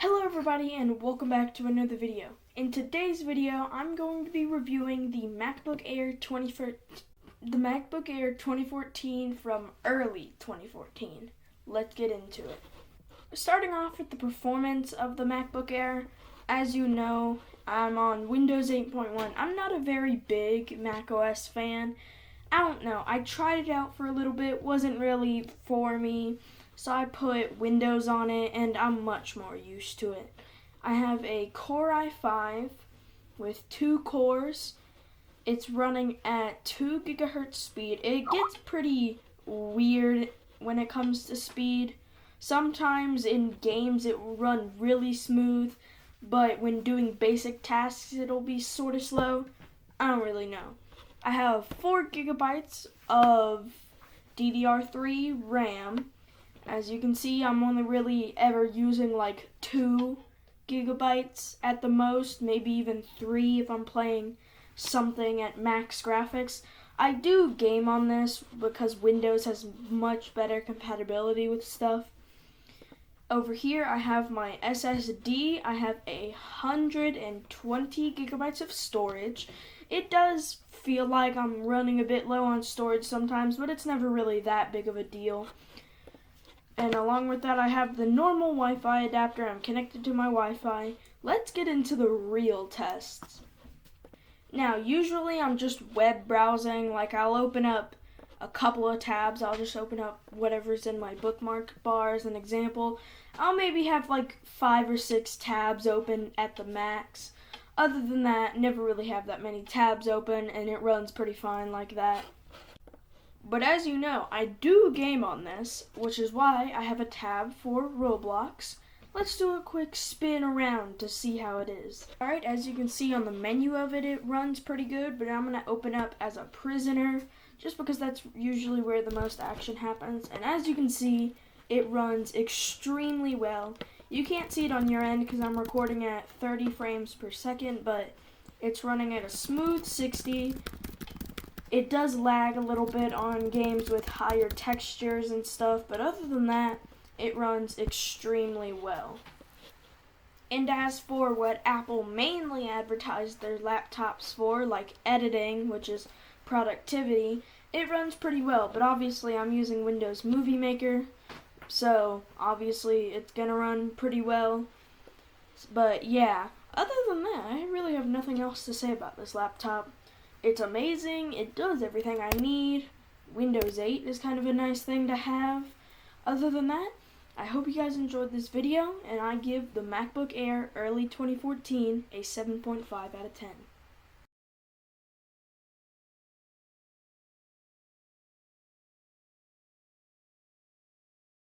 Hello everybody and welcome back to another video. In today's video, I'm going to be reviewing the MacBook Air 2014 from early 2014. Let's get into it. Starting off with the performance of the MacBook Air, as you know, I'm on Windows 8.1. I'm not a very big macOS fan. I don't know, I tried it out for a little bit, wasn't really for me. So I put Windows on it, and I'm much more used to it. I have a Core i5 with 2 cores. It's running at 2 gigahertz speed. It gets pretty weird when it comes to speed. Sometimes in games it will run really smooth, but when doing basic tasks it'll be sort of slow. I don't really know. I have 4 gigabytes of DDR3 RAM. As you can see, I'm only really ever using like 2 gigabytes at the most, maybe even 3 if I'm playing something at max graphics. I do game on this because Windows has much better compatibility with stuff. Over here I have my SSD. I have 120 gigabytes of storage. It does feel like I'm running a bit low on storage sometimes, but it's never really that big of a deal. And along with that, I have the normal Wi-Fi adapter. I'm connected to my Wi-Fi. Let's get into the real tests. Now, usually I'm just web browsing. Like, I'll open up a couple of tabs. I'll just open up whatever's in my bookmark bar as an example. I'll maybe have like 5 or 6 tabs open at the max. Other than that, never really have that many tabs open, and it runs pretty fine like that. But as you know, I do game on this, which is why I have a tab for Roblox. Let's do a quick spin around to see how it is. Alright, as you can see on the menu of it, it runs pretty good, but I'm going to open up as a prisoner, just because that's usually where the most action happens. And as you can see, it runs extremely well. You can't see it on your end because I'm recording at 30 frames per second, but it's running at a smooth 60. It does lag a little bit on games with higher textures and stuff, but other than that, it runs extremely well. And as for what Apple mainly advertised their laptops for, like editing, which is productivity, it runs pretty well, but obviously I'm using Windows Movie Maker, so obviously it's gonna run pretty well. But yeah, other than that, I really have nothing else to say about this laptop. It's amazing, it does everything I need. Windows 8 is kind of a nice thing to have. Other than that, I hope you guys enjoyed this video, and I give the MacBook Air early 2014 a 7.5 out of 10.